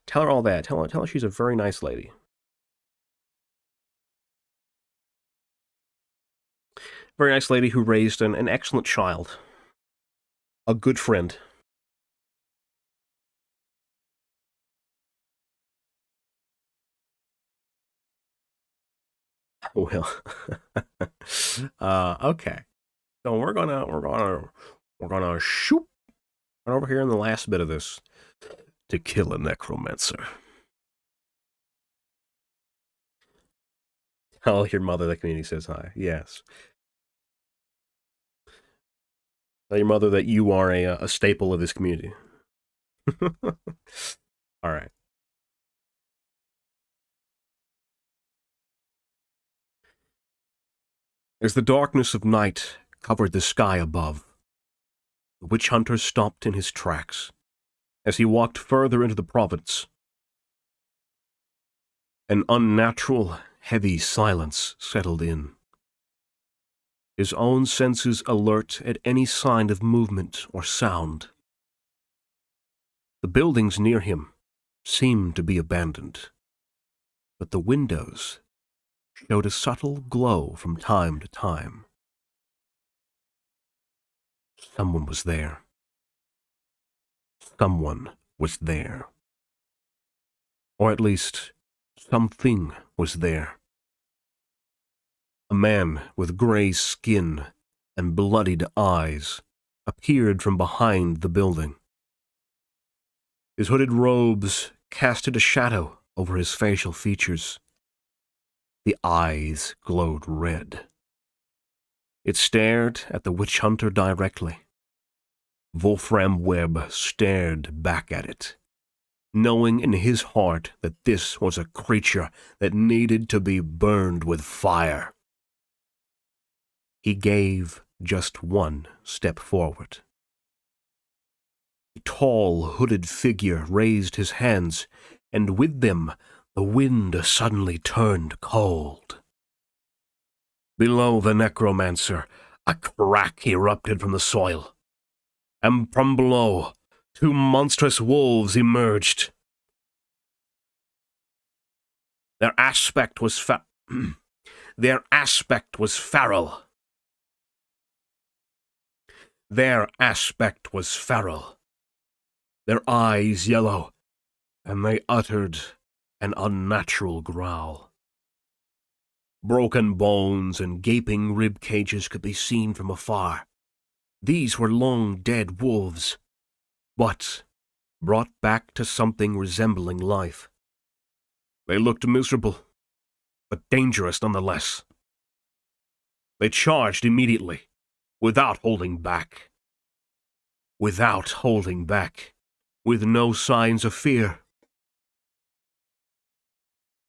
Tell her all that. Tell her she's a very nice lady. Very nice lady who raised an excellent child. A good friend. Well, okay. So we're gonna shoot right over here in the last bit of this to kill a necromancer. Tell your mother the community says hi. Yes. Tell your mother that you are a staple of this community. All right. As the darkness of night covered the sky above, the witch hunter stopped in his tracks as he walked further into the province. An unnatural, heavy silence settled in, his own senses alert at any sign of movement or sound. The buildings near him seemed to be abandoned, but the windows showed a subtle glow from time to time. Someone was there. Someone was there. Or at least, something was there. A man with gray skin and bloodied eyes appeared from behind the building. His hooded robes casted a shadow over his facial features. The eyes glowed red. It stared at the witch hunter directly. Wolfram Webb stared back at it, knowing in his heart that this was a creature that needed to be burned with fire. He gave just one step forward. A tall, hooded figure raised his hands, and with them the wind suddenly turned cold. Below the necromancer, a crack erupted from the soil, and from below, two monstrous wolves emerged. Their aspect was Their aspect was feral. Their aspect was feral. Their eyes yellow, and they uttered an unnatural growl. Broken bones and gaping rib cages could be seen from afar. These were long dead wolves, but brought back to something resembling life. They looked miserable, but dangerous nonetheless. They charged immediately, without holding back. Without holding back, with no signs of fear.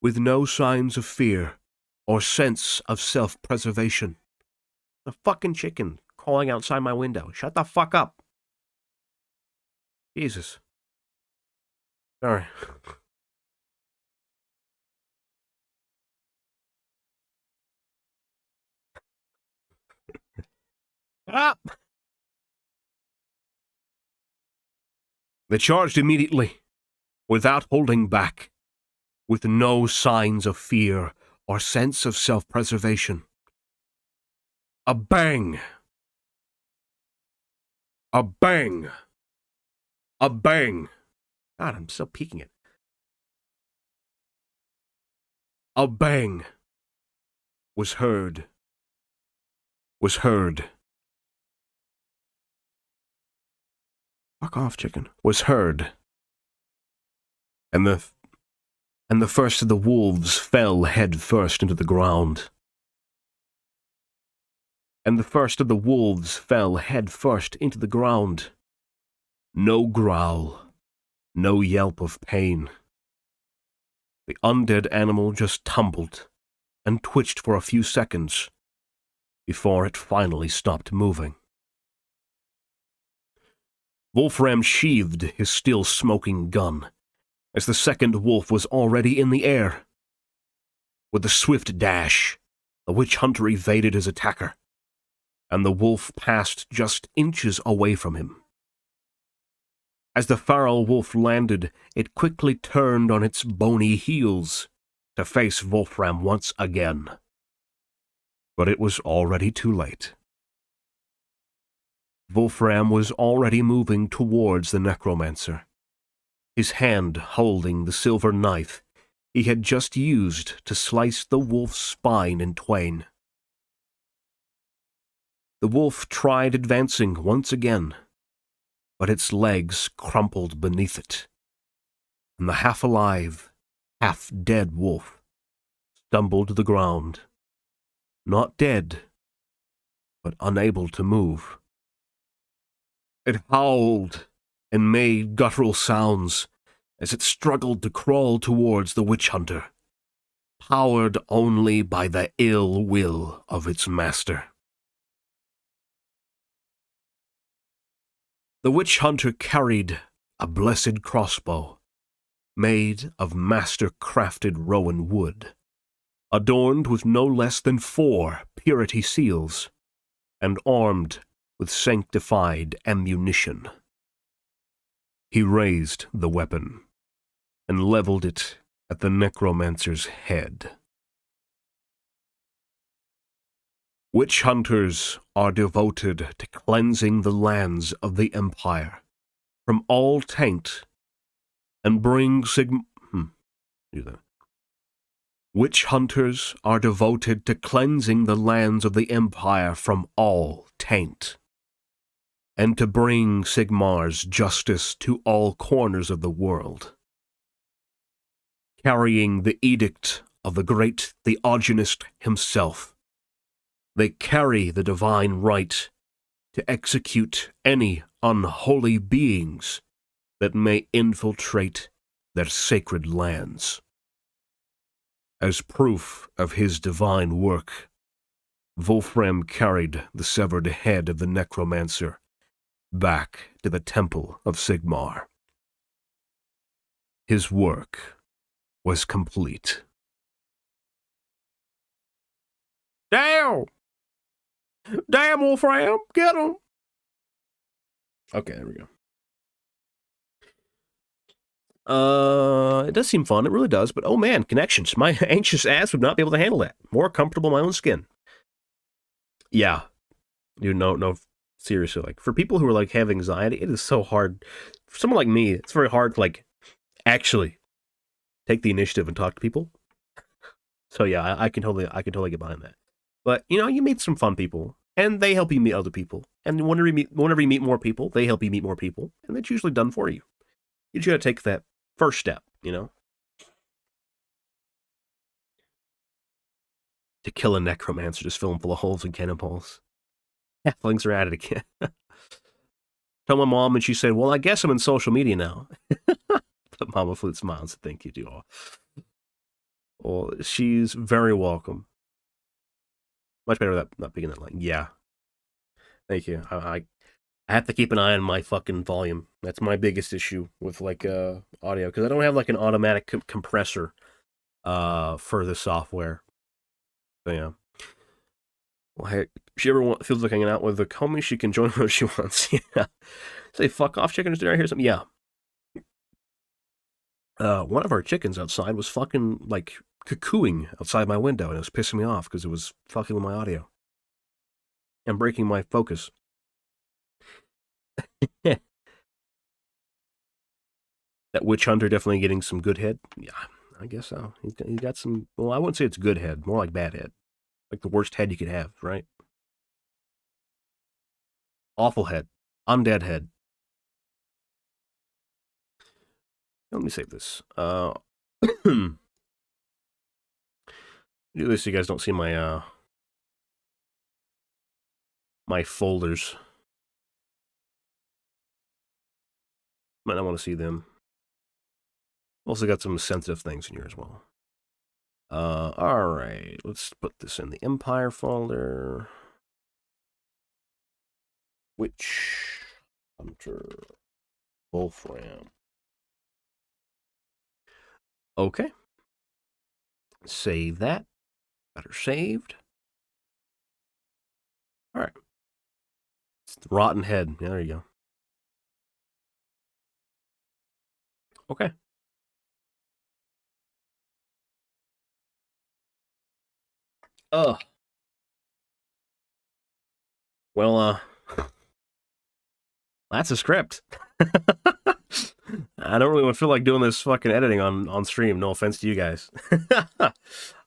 With no signs of fear or sense of self-preservation. The fucking chicken calling outside my window. Shut the fuck up. Jesus. Sorry. Up! They charged immediately, without holding back, with no signs of fear or sense of self-preservation. A bang! A bang! A bang! God, I'm still peeking it. A bang was heard. Was heard. Fuck off, chicken. Was heard. And the first of the wolves fell head first into the ground. And the first of the wolves fell head first into the ground. No growl. No yelp of pain. The undead animal just tumbled and twitched for a few seconds before it finally stopped moving. Wolfram sheathed his still smoking gun as the second wolf was already in the air. With a swift dash, the witch hunter evaded his attacker, and the wolf passed just inches away from him. As the feral wolf landed, it quickly turned on its bony heels to face Wolfram once again. But it was already too late. Wolfram was already moving towards the necromancer, his hand holding the silver knife he had just used to slice the wolf's spine in twain. The wolf tried advancing once again, but its legs crumpled beneath it, and the half-alive, half-dead wolf stumbled to the ground, not dead, but unable to move. It howled and made guttural sounds as it struggled to crawl towards the witch hunter, powered only by the ill will of its master. The witch hunter carried a blessed crossbow, made of master-crafted rowan wood, adorned with no less than 4 purity seals, and armed with sanctified ammunition. He raised the weapon and leveled it at the necromancer's head. Witch hunters are devoted to cleansing the lands of the Empire from all taint and bring Witch hunters are devoted to cleansing the lands of the Empire from all taint, and to bring Sigmar's justice to all corners of the world. Carrying the edict of the great Theogonist himself, they carry the divine right to execute any unholy beings that may infiltrate their sacred lands. As proof of his divine work, Wolfram carried the severed head of the necromancer back to the Temple of Sigmar. His work was complete. Damn! Damn, Wolfram! Get him! Okay, there we go. It does seem fun. It really does. But, oh man, connections. My anxious ass would not be able to handle that. More comfortable in my own skin. Yeah. Dude, no. Seriously, like, for people who are, like, have anxiety, it is so hard. For someone like me, it's very hard to, like, actually take the initiative and talk to people. So, yeah, I can totally get behind that. But, you know, you meet some fun people, and they help you meet other people. And whenever you meet more people, they help you meet more people. And that's usually done for you. You just gotta take that first step, you know? To kill a necromancer, just fill him full of holes and cannonballs. Halflings are at it again. Told my mom, and she said, well, I guess I'm in social media now. But Mama Flute smiles and thank you to all. Well, she's very welcome. Much better that not being that line. Yeah. Thank you. I have to keep an eye on my fucking volume. That's my biggest issue with, like, audio, because I don't have, like, an automatic compressor for the software. So, yeah. Well, hey, if she ever feels like hanging out with the homie, she can join whenever she wants. Yeah. Say, fuck off, chickens. Did I hear something? Yeah. One of our chickens outside was fucking, like, cuckooing outside my window, and it was pissing me off because it was fucking with my audio and breaking my focus. That witch hunter definitely getting some good head. Yeah, I guess so. He's got some. Well, I wouldn't say it's good head, more like bad head, like the worst head you could have, right? Awful head, undead head. Let me save this. Do this so you guys don't see my my folders. Might not want to see them. Also got some sensitive things in here as well. Alright, let's put this in the Empire folder. Witch Hunter Wolfram. Okay. Save that. Got her saved. Alright. It's the rotten head. Yeah, there you go. Okay. Well, that's a script. I don't really feel like doing this fucking editing on stream. No offense to you guys.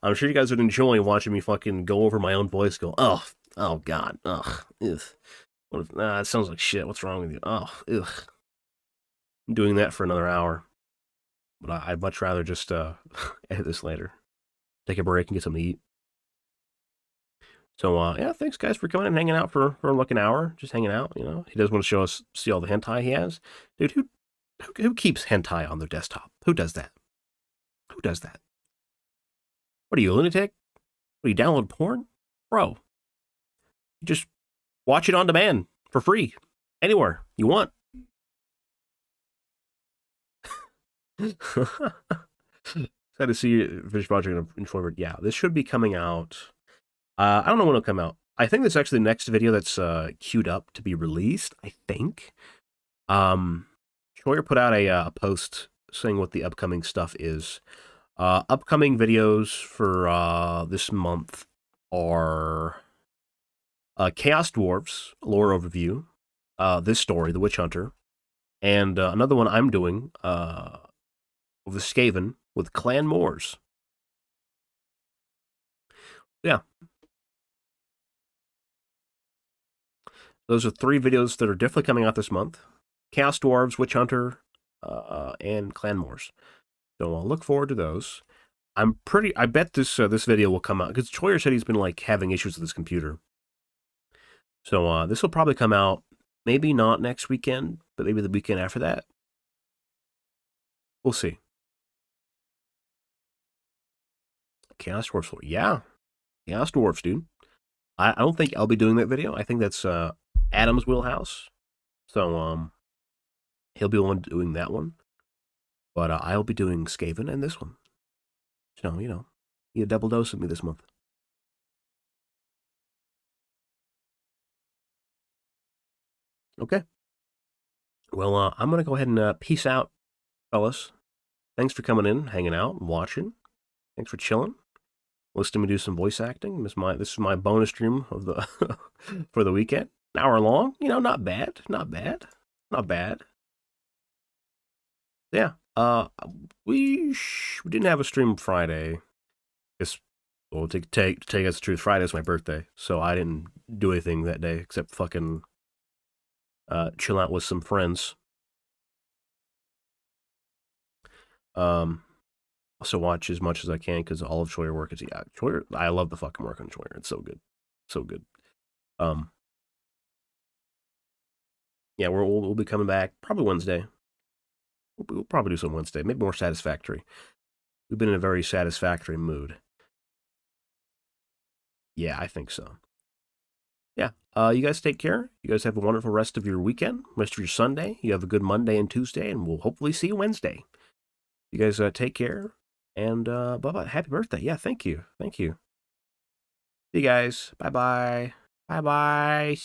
I'm sure you guys would enjoy watching me fucking go over my own voice. Go, oh god, ugh, what if, it sounds like shit. What's wrong with you? Oh, ugh. I'm doing that for another hour, but I'd much rather just edit this later, take a break and get something to eat. So, yeah, thanks guys for coming and hanging out for like an hour, just hanging out. You know, he does want to show us, see all the hentai he has, dude. Who keeps hentai on their desktop? Who does that? Who does that? What are you, a lunatic? What, you download porn? Bro, you just watch it on demand for free, anywhere you want. Sad to see you finish project in Choyer. Yeah, this should be coming out. I don't know when it'll come out. I think this is actually the next video that's queued up to be released, I think. Choyer put out a post saying what the upcoming stuff is. Upcoming videos for this month are Chaos Dwarves lore overview, this story, The Witch Hunter, and another one I'm doing with Skaven with Clan Moors. Yeah, those are 3 videos that are definitely coming out this month: Chaos Dwarves, Witch Hunter, and Clan Moors. So I'll look forward to those. I bet this video will come out because Choyer said he's been like having issues with his computer. So this will probably come out maybe not next weekend, but maybe the weekend after that. We'll see. Chaos Dwarfs, yeah, Chaos Dwarfs, dude. I don't think I'll be doing that video. I think that's Adam's wheelhouse. So he'll be the one doing that one, but I'll be doing Skaven and this one. So you a double dose of me this month. Okay. Well, I'm gonna go ahead and peace out, fellas. Thanks for coming in, hanging out, and watching. Thanks for chilling. Listening to me do some voice acting. This is my bonus stream of the for the weekend. An hour long. Not bad. Not bad. Not bad. Yeah. We didn't have a stream Friday. Guess well, to take us the truth, Friday is my birthday, so I didn't do anything that day except fucking chill out with some friends. Also watch as much as I can because all of Choyer work is Choyer. I love the fucking work on Choyer. It's so good, so good. Yeah, we'll be coming back probably Wednesday. We'll probably do some Wednesday, maybe more satisfactory. We've been in a very satisfactory mood. Yeah, I think so. Yeah. You guys take care. You guys have a wonderful rest of your weekend, rest of your Sunday. You have a good Monday and Tuesday, and we'll hopefully see you Wednesday. You guys take care, and bye-bye. Happy birthday. Yeah, thank you. Thank you. See you guys. Bye-bye. Bye-bye.